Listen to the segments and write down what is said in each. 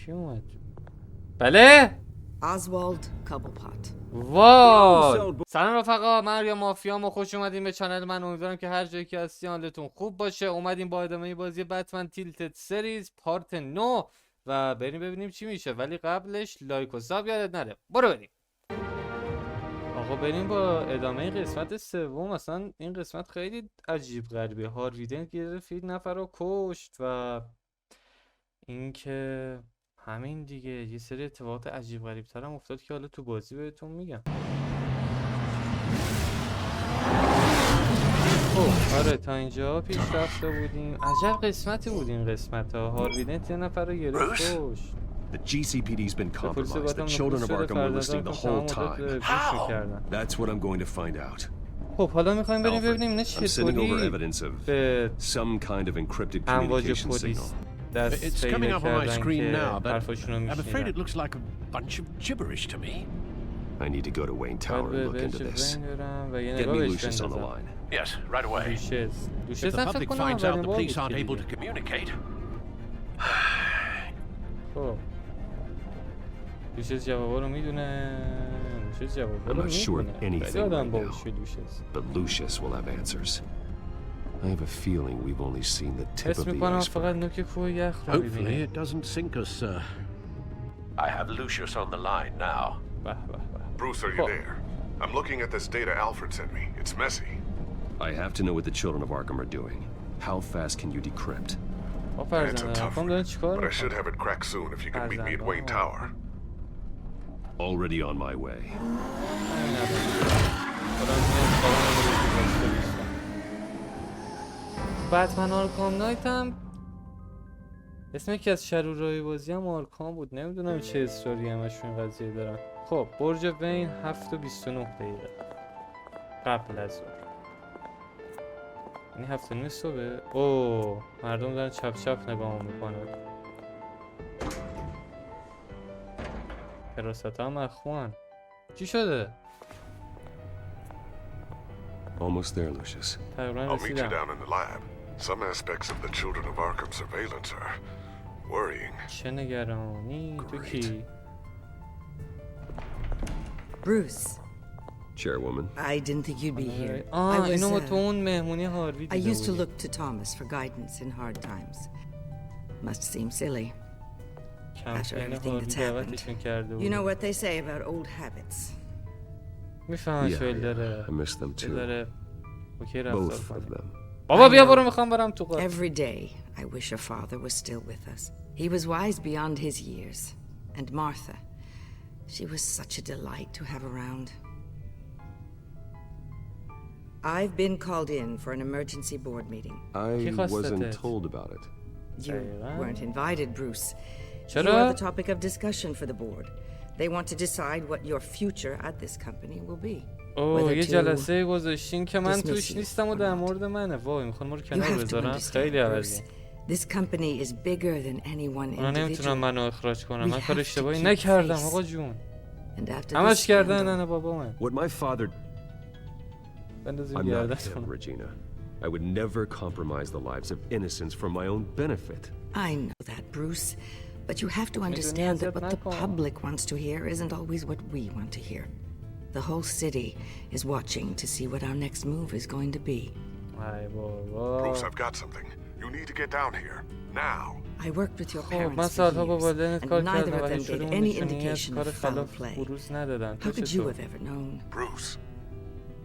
کی اومد؟ بله؟ Oswald Cobblepot. وای سلام رفقا، من اریان مافیام و خوش اومدین به کانال من. امیدوارم که هر جایی که هستی حالتون خوب باشه. اومدیم با ادامه بازی بتمن تیلتد سریز پارت 9 و بریم ببینیم چی میشه، ولی قبلش لایک و ساب یادت نره. برو بریم آقا، بریم با ادامه قسمت سوم. اصلا این قسمت خیلی عجیب غریبه. هارویدن گرفت یک نفر رو کشت و اینکه همین دیگه یه سری اتفاقات عجیب غریب تر هم افتاد که حالا تو بازی بهتون میگم. خب آره، تا اینجا پیش رفته بودیم. عجب قسمتی بود این قسمت ها. هارویدن یه نفر رو گرفت کشت. The GCPD's been compromised. The children of Arkham were listening the whole time. How? That's what I'm going to find out. خب حالا میخوایم بریم ببینیم نه I'm sending over چطوری evidence of به some kind of encrypted امواج communication signal. پلیس دست It's coming پیدا up on my کردن screen که now, but حرفاشون رو I'm afraid it میشنیدن. looks like a bunch of gibberish to me. I need to go to Wayne Tower and look into this. و یه Get نگاه me بهش Lucius on the بندازم. line. Yes, right away. لوشس If لوشس the هم فکر public کنم finds out اولین the بار police بود aren't که able to دیدیم. communicate, خب لوشس جوابا رو میدونه. لوشس جوابا I'm رو not sure of میدونه. خیلی anything آدم right باهوشه now, لوشس. but Lucius will have answers. I have a feeling we've only seen the tip حس of the میکنم فقط iceberg. نوک کوه یخ رو hopefully میبینه. it doesn't sink us, sir. I have Lucius on the line now. به به به. Bruce, are you there? I'm looking at this data Alfred sent me. It's messy. I have to know what the children of Arkham are doing. How fast can you decrypt? با It's a فرزنده tough رفقام one, دارن چیکار but I should میکنن؟ have it cracked soon if you can meet me at Wayne Tower. Already on my way. همین الان. خودم میام سلام رو بگیرم. بتمن آرکام نایت هم اسم یکی از شرورای بازی هم آرکام بود. نمیدونم چه اصراری همشون این قضیه دارن. خب برج وین 7:29 دقیقه قبل از ظهر. این 7:09 صبح. اوه مردم دارن چپ چپ نگاه میکنن. حراست هم اخوان. چی شده؟ Almost there, Lucius. تقریبا I'll meet you رسیدم. down in the lab. Some aspects of the children of Arkham surveillance are worrying. چه نگرانی تو کی؟ Bruce, Chairwoman. I didn't think you'd be here. اینو ما تو اون مهمونی هاروی I دیده used to بودیم. look to Thomas for guidance in hard times. Must seem silly. After کمپین everything هاروی that's دعوتشون کرده You بود. know what they say about old habits. میفهمم Yeah, شویل I داره miss them too. داره اوکی رفتار Both of کنه. them. بابا بیا برو میخوام برم تو قار. Every day, I wish your father was still with us. He was wise beyond his years. And Martha, she was such a delight to have around. I've been called in for an emergency board meeting. I خواستتت؟ wasn't told about it. You weren't invited, Bruce. You چرا؟ are the topic of discussion for the board. They want to decide what your future at this company will be. اوه یه to جلسه گذاشتین که من dismiss توش you نیستم و or در not. مورد منه. وای میخوان ما رو You کنار have to بذارن. understand, خیلی عوضی. Bruce. This company is bigger than any one اونا نمیتونن individual. منو اخراج کنن. We من کار have to اشتباهی keep نکردم face. آقا جون. And after this همش کردن scandal, ننه بابا من. What my father... بندازیم I'm not گردن. him, Regina. I would never compromise the lives of innocents for my own benefit. I know that, Bruce. But you have to understand that what the نکن. public wants to hear isn't always what we want to hear. The whole city is watching to see what our next move is going to be. ای بابا. Bruce, I've got something. You need to get down here. Now. I worked with your خب من parents for سالها با years, والدینت and کار neither کردم و of them هیچ gave کدوم any نشونی از indication کار of foul خلاف play. بروز ندادن. How تو could you چطور؟ have ever known? Bruce.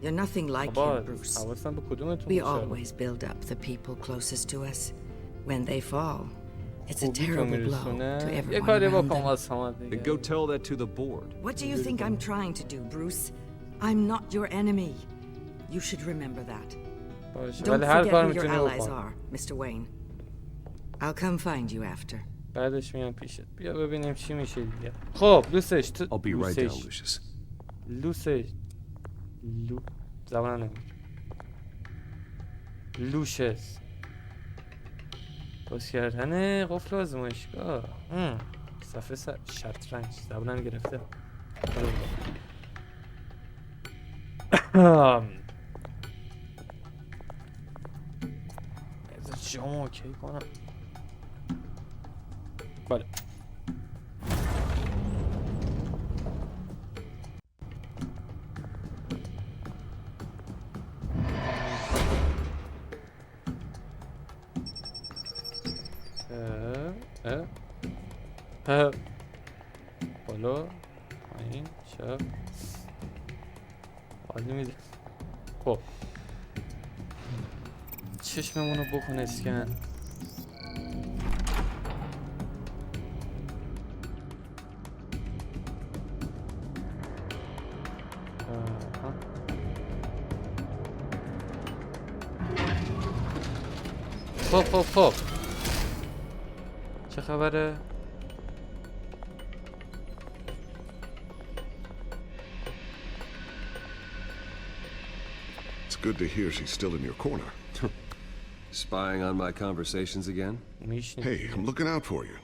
You're nothing like بابا him, Bruce. حواسم به کدومتون We باشه. always build up the people closest to us. When they fall, it's a خوبی تو terrible blow to میرسونه. یه everyone کاری around بکن them. واسه ما Then دیگه. go tell that to the board. What do you think I'm trying to do, Bruce? I'm not your enemy. You should remember that. باشه Don't ولی هر forget کار who your میتونی allies بکن. are, Mr. Wayne. I'll come find you after. بعدش میام پیشت. بیا ببینیم چی میشه دیگه. خب لوسش I'll be right down, Lucius. لوسش زبانم نمید. لوشس باز کردن قفل آزمایشگاه. صفحه شطرنج زبانم گرفته. جامو اوکی کنم. بله بالا این شب حالی میده. خب چشممونو بکن اسکن. خب چه خبره؟ It's good to hear she's still in your corner. Spying on my conversations again? Hey, I'm looking out for you.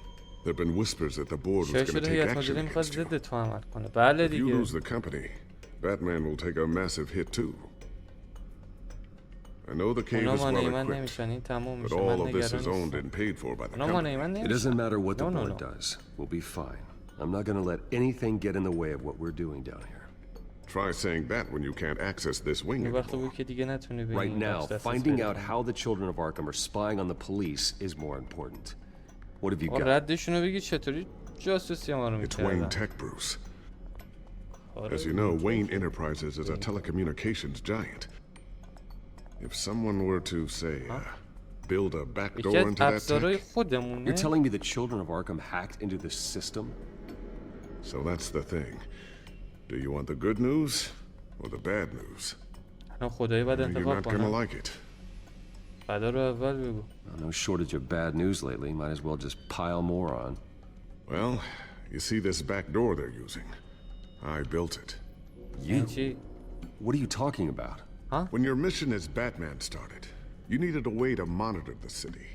There've been whispers that the board was going to take action against you. If you lose the company, Batman will take a massive hit too. I know the cave is well equipped, but all of this is owned and paid for by the company. It doesn't matter what the board does. We'll be fine. I'm not going to let anything get in the way of what we're doing down here. Try saying that when you can't access this wing anymore. Right now, finding out how the children of Arkham are spying on the police is more important. What have you got? It's Wayne Tech, Bruce. As you know, Wayne Enterprises is a telecommunications giant. If someone were to, say, build a back door into that tech... You're telling me the children of Arkham hacked into the system? So that's the thing. Do you want the good news or the bad news? You're not gonna like it. No shortage of bad news lately. Might as well just pile more on. Well, you see this back door they're using? I built it. You? What are you talking about? When your mission as Batman started, you needed a way to monitor the city.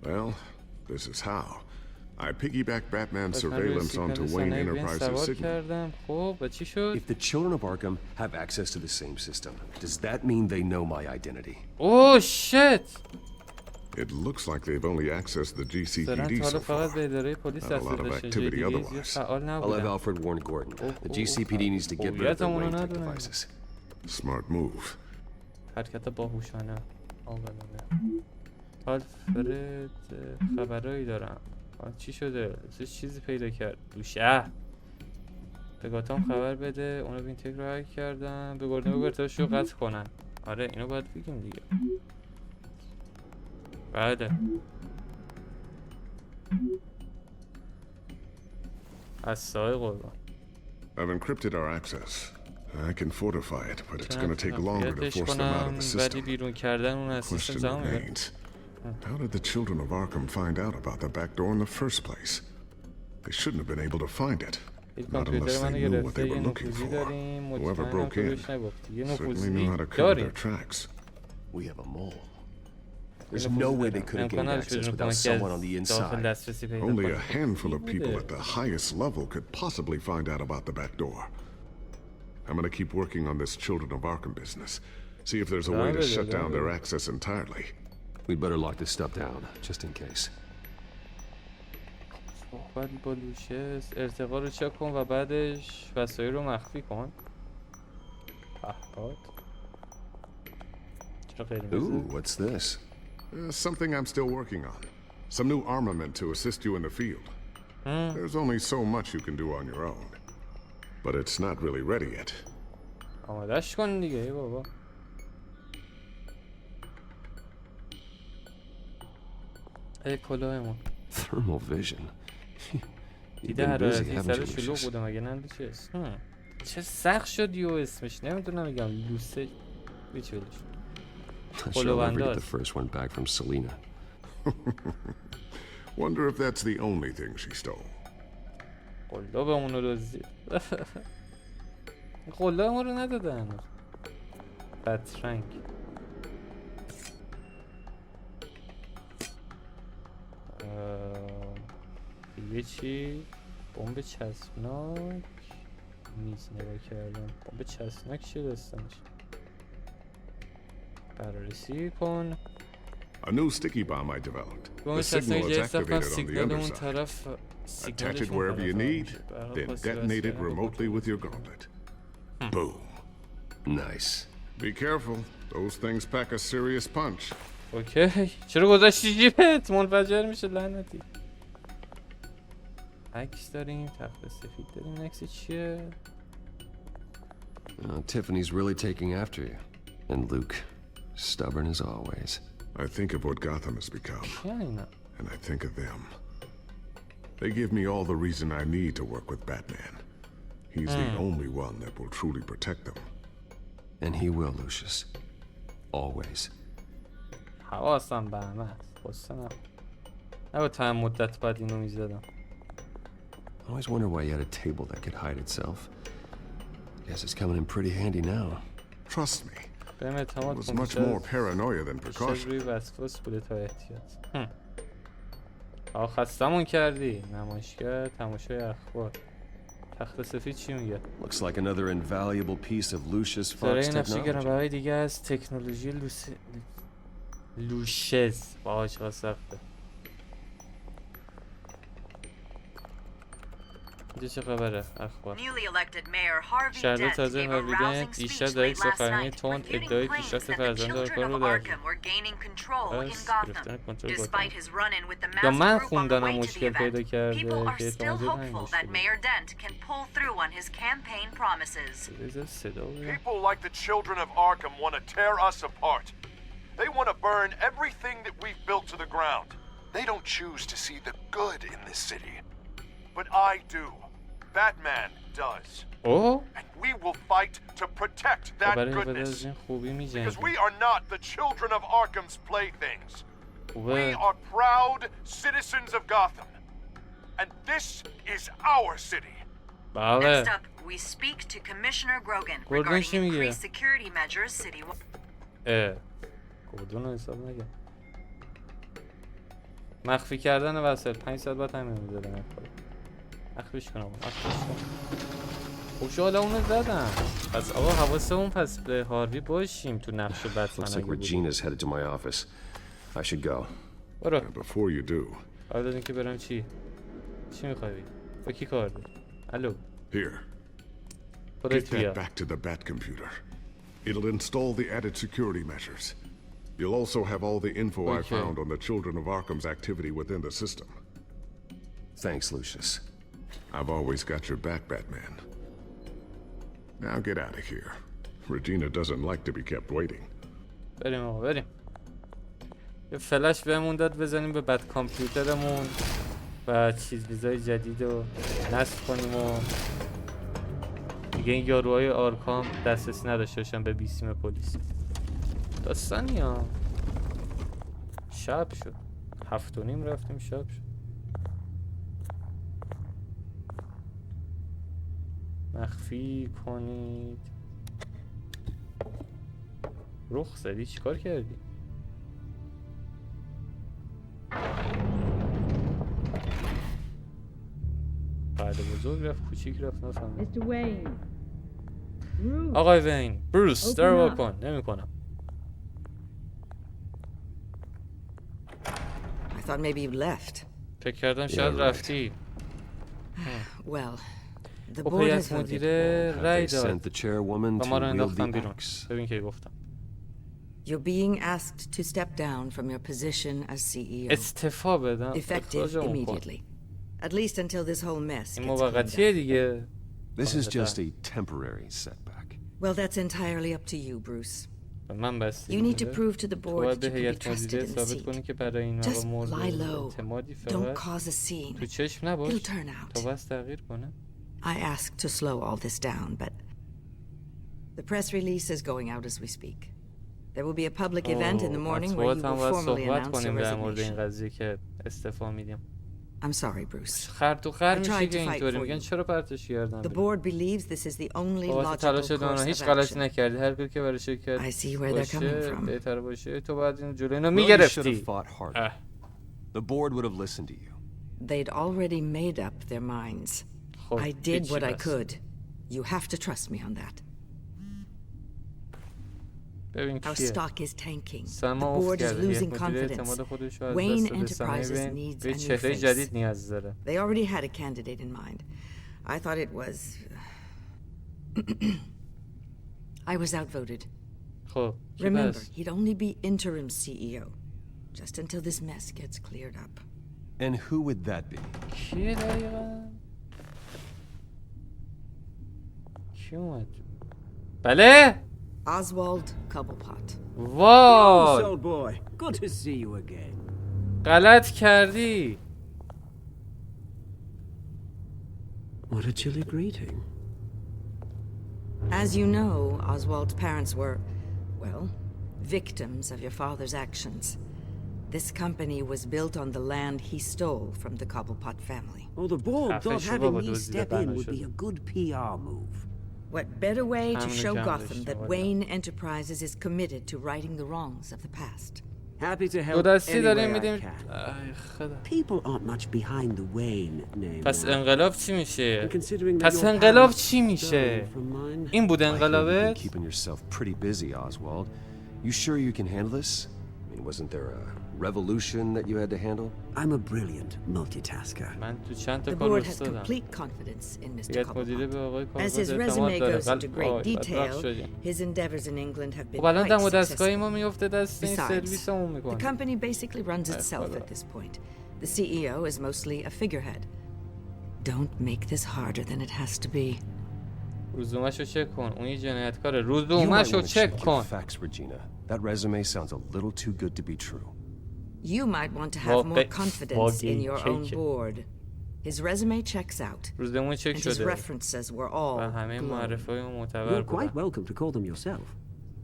Well, this is how. I piggyback Batman's surveillance onto Wayne Enterprises' signal. If the children of Arkham have access to the same system, does that mean they know my identity? Oh shit! It looks like they've only accessed the GCPD so far. Not a lot of activity otherwise. I'll have Alfred warn Gordon. The GCPD needs to get rid of the Wayne Tech devices. Smart move. حرکت باهوشانه. آلفرد خبرایی دارم. چی شده؟ چیزی پیدا کرد. دو شهر. به گاتام خبر بده. اونو بین تک رو هک کردن. به گردن بگو ارتباطشو قطع کنن. آره اینو باید بگیم دیگه. بله. از سایه قربان. I've encrypted our access. I can fortify it, but it's going to take longer to force them out of the system. Question remains. How did the children of Arkham find out about the back door in the first place? They shouldn't have been able to find it. Not unless they knew what they were looking for. Whoever broke in certainly knew how to cover their tracks. We have a mole. There's no way they could have gained access without someone on the inside. Only a handful of people at the highest level could possibly find out about the back door. I'm gonna keep working on this Children of Arkham business. See if there's a way to shut down their access entirely. We'd better lock this stuff down, just in case. صحبت با لوشس ارتقا رو چک کن و بعدش وسایل رو مخفی کن. Ooh, what's this? Something I'm still working on. Some new armament to assist you in the field. There's only so much you can do on your own. But it's not really ready yet. آمادش کن دیگه ای بابا. ای کلاهمون. Thermal vision. دیده حرارتی سر شلوغ بوده مگه نه لوچس. چه سخت شد یو اسمش نمیدونم میگم لوسه بیچ ولش. I'll never get the first one back from Selena. Wonder if that's the only thing she stole. قلابمون رو دزدید. قلابمون رو ندادن. بدرنگ. دیگه چی؟ بمب چسبناک. میز نگاه کردم. بمب چسبناک چیه داستانش؟ بررسی کن. A new sticky bomb I developed. The signal is activated on the underside. Attach it wherever you need, then detonate it remotely with your gauntlet. Boom. Nice. Be careful. Those things pack a serious punch. اوکی. چرا گذاشتی جیبت؟ منفجر میشه لعنتی. عکس داریم، تخت سفید داریم. عکس چیه؟ Tiffany's really taking after you. And Luke, stubborn as always. I think of what Gotham has become, یعنی and I think of them. They give me all the reason I need to work with Batman. He's the only one that will truly protect them. And he will, Lucius. Always. حواسم به همه هست. بسته نه. نه با تمام مدت بعد اینو میزدم. I always wondered why you had a table that could hide itself. Guess it's coming in pretty handy now. Trust me. بهم It اعتماد was کن. much more paranoia than بیشتر precaution. روی وسواس بوده تا احتیاط. خستمون کردی. نمایشگر تماشای اخبار. تخت سفید چی میگه؟ Looks like another invaluable piece of Lucius Fox دارای نقشه technology. گرانبهای دیگه از تکنولوژی لوشز. باهاش سخته. اینجا چه خبره؟ اخبار. شهردار تازه هاویدن دیشب در یک سخنرانی تند ادعای پیشرفت فرزند آرکان رو در گرفتن کنترل گاتام. یا من خوندنم مشکل پیدا کرده که احتمال همین مشکل. بذار صدا بگم. People like the children of Arkham want to tear us apart. They want to burn everything that we've built to the ground. They don't choose to see the good in this city. But I do. Batman does. اوه And we will fight to protect that برای goodness. از این خوبی می Because we جنگیم. are not the children of Arkham's playthings. We خوبه. are proud citizens of Gotham. And this is our city. بله. Next up, we speak to Commissioner Grogan Gordon regarding چی میگه؟ increased security measures citywide. گردون رو حساب نگه. مخفی کردن وسایل 5 ساعت بعد همین می‌ذارم. مخفیش کنم. خوب حالا اونو زدم. پس آقا حواسمون پس به هاروی باشیم تو نقش بتمن. Looks like Regina's headed to my office. I should go. برو. And before you do, قبل از اینکه برم چی می‌خوای بگی؟ با کی کار داری؟ الو. here, خودت get بیا. that back to the Bat computer. It'll install the added security measures. You'll also have all the info I Okay. found on the children of Arkham's activity within the system. Thanks, Lucius. I've always got your back, Batman. Now get out of here. Regina doesn't like to be kept waiting. بریم آقا بریم. یه فلش بهمون داد بزنیم به بد کامپیوترمون و چیزای جدید رو نصب کنیم و دیگه این یاروهای آرکام دسترسی نداشته باشن به بیسیم پلیس. داستانی ها. شب شد. 7:30 رفتیم شب شد. مخفی کنید. رخ زدی چیکار کردی؟ بعد بزرگ رفت کوچیک رفت نفهمم. Mr. Wayne. Bruce. آقای وین بروس در Open وا up. کن. نمی کنم. I thought maybe you left. فکر کردم شاید right. رفتی. Well, the خب board has هیئت voted. مدیره Have رای they داد sent the chairwoman و to ما رو wield انداختن the بیرون. axe? ببین که گفتم. You're being asked to step down from your position as CEO. استعفا بدم. Effective اخراجمون کن. immediately. At least until this whole mess این gets cleaned موقتیه up. دیگه. This is just a temporary setback. Well, that's entirely up to you, Bruce. به من بسته. You need to prove to the تو board باید that به you can be هیئت مدیره trusted in the ثابت کنی seat. که برای این Just آقا مورد lie low. اعتمادی Don't فقط cause a scene. تو چشم نباش It'll turn out. تا بس تغییر کنه. I asked to slow all this down, but the press release is going out as we speak. There will be a public event in the morning where you مطبوعات هم will باید formally صحبت announce your کنیم در مورد این resignation. قضیه که استعفا میدیم. I'm sorry, Bruce. خر تو خر I میشه tried که to fight اینطوری for میگن you. چرا پرتش کردن The بیرون؟ board believes this is the only بابت logical تلاش course دانا of هیچ غلطی action. نکردی. هر کاری که برای I شرکت see where they're coming باشه from. بهتر باشه تو باید این جلوی اینو Well, you should have میگرفتی. fought harder. اه. The board would have listened to you. They'd already made up their minds. خب I did هیچی what I بس. could. You have to trust me on that. ببین Our کیه؟ stock is tanking. The سلام افت board is کرده. هیئت losing مدیره confidence. اعتماد خودش رو از Wayne دست داده. سهمیه Enterprises به needs به a new چهره face. جدید نیاز داره. They already had a candidate in mind. I thought it was... I was outvoted. خب کی Remember, پس؟ he'd only be interim CEO. Just until this mess gets cleared up. And who would that be? کیه دقیقا؟ کی اومد؟ بله؟ Oswald Cobblepot. وای old boy. Good to see you again. غلط کردی. What a chilly greeting. As you know, Oswald's parents were, well, victims of your father's actions. This company was built on the land he stole from the Cobblepot family. Oh, the board thought After having Shubba me was step the in would banner, be a good PR move. What better way to Family show cameras, Gotham that whatnot. Wayne Enterprises is committed to righting the wrongs of the past? Happy to دو help دستی any داریم way I میدیم. can. ای خدا. People aren't much behind the Wayne name. پس now. انقلاب چی میشه؟ And considering that پس your انقلاب parents چی میشه؟ stole from mine, این بود I hear you've been انقلابت؟ keeping yourself pretty busy, Oswald. You sure you can handle this? I mean, wasn't there a revolution that you had to handle? I'm a brilliant multitasker. من تو چند تا The کار board has استادم. complete confidence in Mr. هیئت مدیره به Cobblepot. آقای As کارگاه his اعتماد resume داره. goes into great بدبخت detail, شدیم. his endeavors in England have been خب الان دم و quite دستگاهی ما successful. میفته دست این Besides, سرویسمون the میکنه. company basically runs itself at this point. The CEO is mostly a figurehead. Don't make this harder than it has to be. رزومه‌شو چک کن. اون یه جنایتکاره. You might رزومه‌شو want to چک check your کن. facts, Regina. That resume sounds a little too good to be true. You might want to have more confidence in your own واقعی board. His resume checks out, رزومه چک and his شده. references were all و همه glowing. معرفای معتبر You're quite بودن. welcome to call them yourself.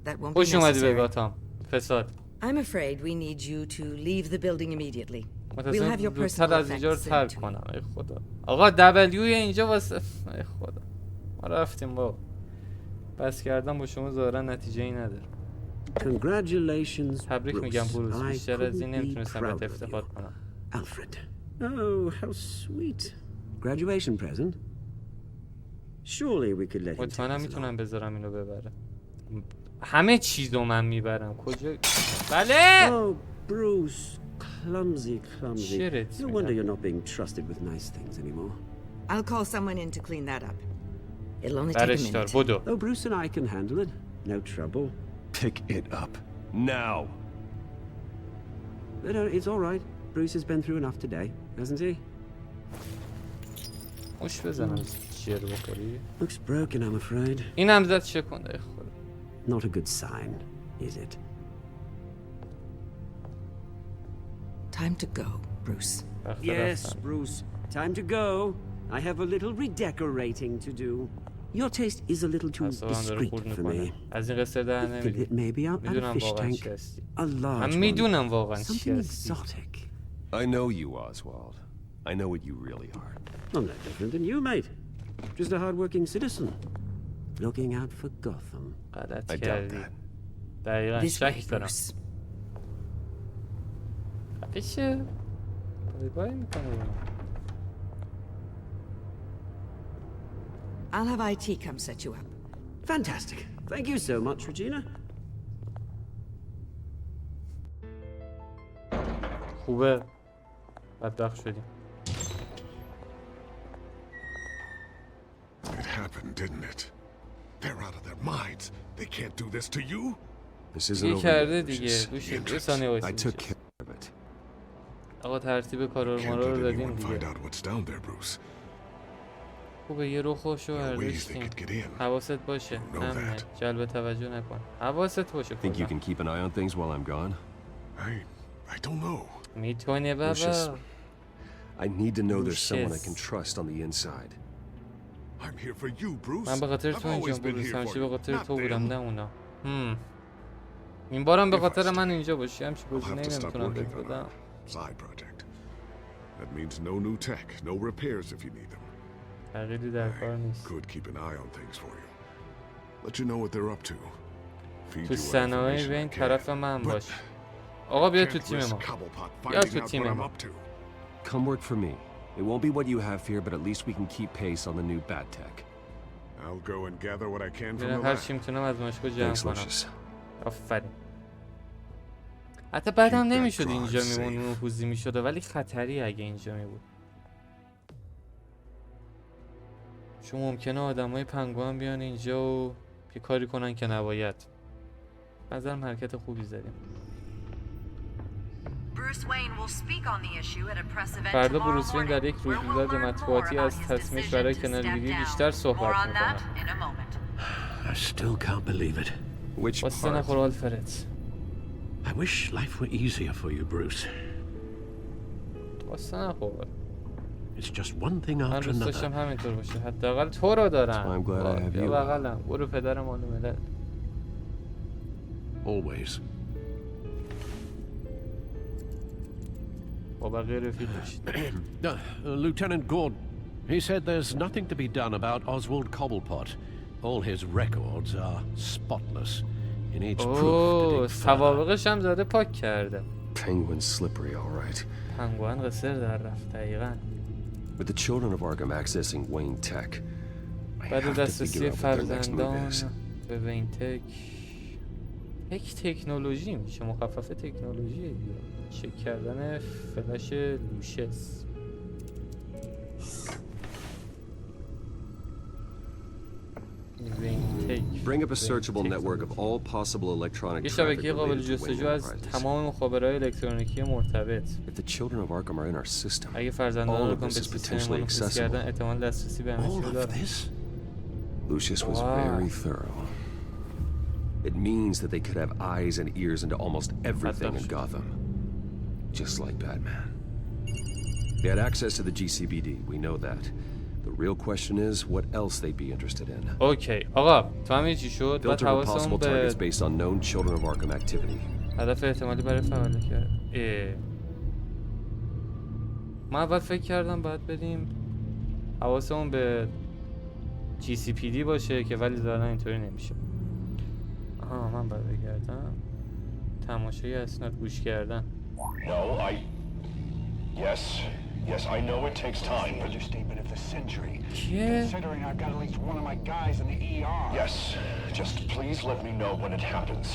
That won't be خوش اومدی به necessary. گاتام. فساد. I'm afraid we need you to leave the building immediately. We'll have your متصل personal زودتر از اینجا رو effects sent ترک to you. کنم. ای خدا. آقا دبلیو اینجا واسه ای خدا. ما رفتیم با. بس کردم با شما ظاهرا نتیجه ای نداره. Congratulations, تبریک میگم Bruce. بروس. I بیشتر از این couldn't be نمیتونستم proud بهت of افتخار you. کنم. Alfred. Oh, how sweet. Graduation present? Surely we could let him take مطمئنم us میتونم along. بذارم اینو ببره. همه چیزو من میبرم. کجا؟ بله. Oh, Bruce. Clumsy, clumsy. Shit, No wonder you're not being trusted with nice things anymore. I'll call someone in to clean that up. It'll only take a برش دار. minute. بدو. Oh, Bruce and I can handle it. No trouble. Pick it up. Now. No, it's all right. Bruce has been through enough today, hasn't he? خوش بزنم جر بخوری. Looks broken, I'm afraid. این هم زد چه کنه ای خدا. Not a good sign, is it? Time to go, Bruce. وقت Yes, رفتن. Bruce. Time to go. I have a little redecorating to do. Your taste is a little too اعصابم داره discreet خورد for میکنه. me. از این قصه در Think نمیری. it may be out at a میدونم fish واقعا tank. چی هستی. A large من one. میدونم واقعا چی Something هستی. exotic. I know you, Oswald. I know what you really are. I'm no different than you, mate. Just a hard-working citizen. Looking out for Gotham. غلط I doubt کردی. that. دقیقا This way, شک دارم. Bruce. بشه. بای بای میکنه. I'll have IT come set you up. Fantastic. Thank you so much, Regina. خوبه. بدبخت شدیم. It happened, didn't it? They're out of their minds. They can't do this to you. This isn't دیگه over کرده yet, دیگه. Lucius. گوش یه ثانیه I وایسی. took care of it. آقا ترتیب کارا Can't ما رو let دادیم anyone find دیگه. out what's down there, Bruce. خوبه یه رو خوش رو There are ways they برداشتیم. could get in. حواست باشه. know امنه. that. جلب توجه نکن. حواست باشه Think you کلا. can keep an eye on things while I'm gone? I don't know. میتونه Lucius, بابا. I need to know there's someone I Lucius. can trust on the inside. I'm here for you, Bruce. من به خاطر I've تو اینجا always been بروس. here همیشه for به you, خاطر not تو بودم them. نه اونا. این بارم به If I خاطر stay, من اینجا باشی. همچی I'll گزینه‌ای have to stop نمیتونم بهت working on بدم. our side project. That means no new tech, no repairs if you need them. تغییری در کار I نیست. could keep an eye on things for you. Let you know what they're up to. Feed تو you what صنایع information به این I طرف can. من But باش. آقا بیا تو can't تیم risk ما. Cobblepot بیا finding تو out تیم what I'm ما. up to. Come work for me. It won't be what you have here, but at least we can keep pace on the new bad tech. I'll go and gather what I can from the میرم هر lab. چی میتونم از ماشکو جمع Thanks, کنم. Lucius. آفرین. حتی بعدم Keep that نمیشد اینجا drive میمون safe. نفوذی میشده ولی خطری اگه اینجا میبود. چون ممکنه آدمای پنگوان بیان اینجا و یه کاری کنن که نباید. نظرم حرکت خوبی زدیم. Bruce فردا بروس وین در یک رویداد مطبوعاتی از تصمیمش برای کنارگیری بیشتر صحبت میکنه. I still can't believe it. Which واسه part? نخور آلفرد. I wish life were easier for you, Bruce. واسه نخور. It's just one thing من after دوست داشتم another. همینطور باشه. حداقل تو رو دارم. I'm glad I have بیا you. بغلم. برو پدر مالو ملل. Always. با بقیه رفیق باشید. Lieutenant Gordon, he said there's nothing to be done about Oswald Cobblepot. All his records are spotless. He needs proof to dig further. سوابقش هم زده پاک کرده. Penguin's slippery, all right. پنگوئن قصر در رفت دقیقاً. With the children of Arkham accessing Wayne Tech, I بعد have to دسترسی figure out what their next move فرزندان is. به وین تک یک تکنولوژی میشه، مخفف تکنولوژیه دیگه. چک کردن فلش لوشس. وین تک. Bring up a searchable network of all possible electronic یه traffic شبکه قابل related to Wayne جستجو از Enterprises. تمام مخابرات الکترونیکی مرتبط. If the children of Arkham are in our system, اگه فرزندان all رو of به this is سیستم potentially ما نفوذ accessible. کردن احتمال دسترسی به همه چی All رو of دارن. this? Lucius was Wow. very thorough. It means that they could have eyes and ears into almost everything in Gotham. Just like Batman. They had access to the GCPD, we know that. The real question is what else they'd be interested in. اوکی آقا تو همین چی شد؟ بعد Filter for حواسمون possible به targets based on known children of Arkham activity. هدف احتمالی برای فعالیت کرد. ما اول فکر کردم باید بریم حواسمون به GCPD باشه که ولی ظاهرا اینطوری نمیشه. آها من باید بگردم تماشای اسناد گوش کردن. No, Yes, I know it takes time. Understatement of the century. Yeah. Considering I've got at least one of my guys in the ER. Yes, just please let me know when it happens.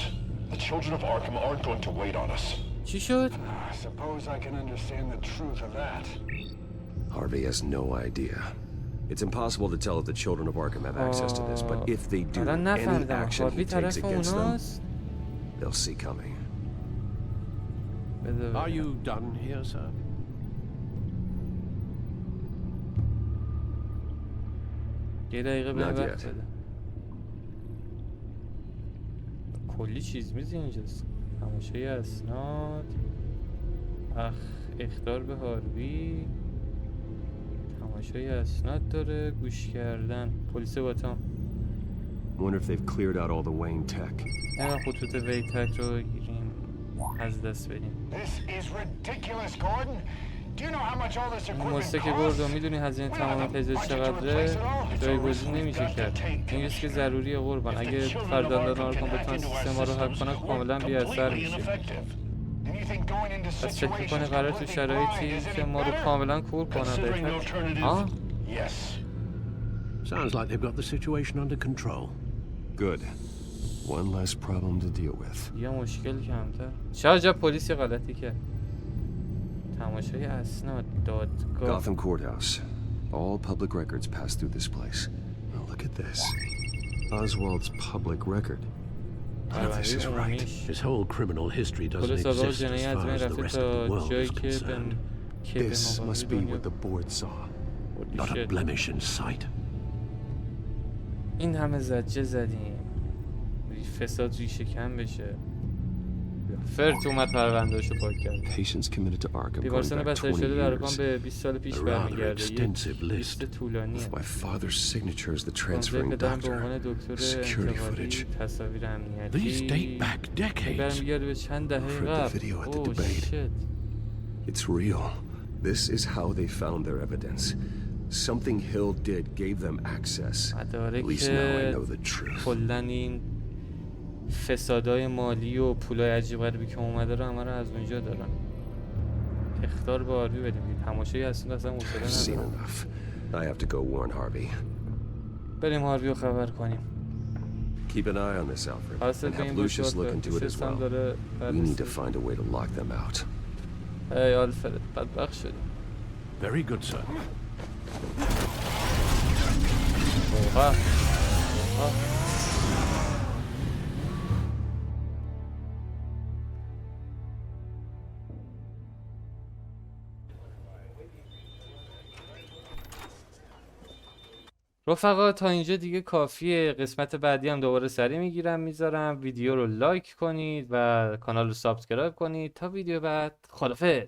The children of Arkham aren't going to wait on us. چی شد؟ I suppose I can understand the truth of that. Harvey has no idea. It's impossible to tell if the children of Arkham have access to this, but if they do, الان any نفهمیدم. action he هاربی takes طرف against them, اوناست؟ they'll see coming. بده Are ببینم. you done here, sir? یه دقیقه به Not وقت yet. بده. کلی چیز میزی اینجاست. تماشای اسناد. اخطار به هاروی. تماشای اسناد داره. گوش کردن. پلیس باتام. Wonder if they've cleared out all the Wayne tech. نه خطوط ویتک رو بگیریم. از دست بدیم. This is ridiculous, Gordon. Do you know how much all this این equipment مستک costs? گردو میدونی هزینه تمام تجهیزات چقدره؟ جایگزین نمیشه کرد. این ریسک ضروریه قربان. اگه فرزندان آرکام بتونن سیستم ما رو حل کنن کاملا بی اثر میشه. پس فکر میکنی قرار تو شرایطی که ما رو کاملا کور کنن بهتر؟ آه؟ Sounds like they've got the situation under control. Good. One less problem to deal with. یه مشکل کمتر. چه عجب پلیس یه غلطی کرد. تماشای اسناد دادگاه. Gotham Courthouse. All public records pass through this place. Now look at this. Oswald's public record. None of this is right. His whole criminal history doesn't کل سابقه exist as جنایی از far بین as the رفته rest of the تا world جایی is که concerned. This must be what the board saw. Not a blemish in sight. این همه زجه زدیم فساد ریشه کم بشه. فرت اومد پروندهشو پاک کرد. Patients committed to Arkham going بیمارستان back بستری 20 شده در years. رقم به 20 سال پیش A rather برمیگرده. extensive یه لیست list. طولانیه. With my father's signature as the منظر transferring پدرم به doctor. عنوان دکتر Security انتقالی footage. تصاویر These date امنیتی back decades. برمیگرده به چند دهه Heard the قبل. video at the اوه debate. شت. It's real. This is how they found their evidence. Something Hill did gave them access. At least now I know the truth. کلن این فسادای مالی و پولای عجیب غریبی که اومده رو همه رو از اونجا دارن. اخطار به هاروی بدیم. تماشای اصلا I've حوصله seen ندارم. enough. I have to go warn Harvey. بریم هاروی رو خبر کنیم. Keep an eye on this, Alfred, حواست and به این have باشه Lucius look آلفرد. into it as سیستم well. داره We need to بررسی. find a way to lock them out. ای آلفرد بدبخت شدیم. Very good, sir. اوه. رفقا تا اینجا دیگه کافیه. قسمت بعدی هم دوباره سری میگیرم میذارم. ویدیو رو لایک کنید و کانال رو سابسکرایب کنید. تا ویدیو بعد، خدافظ.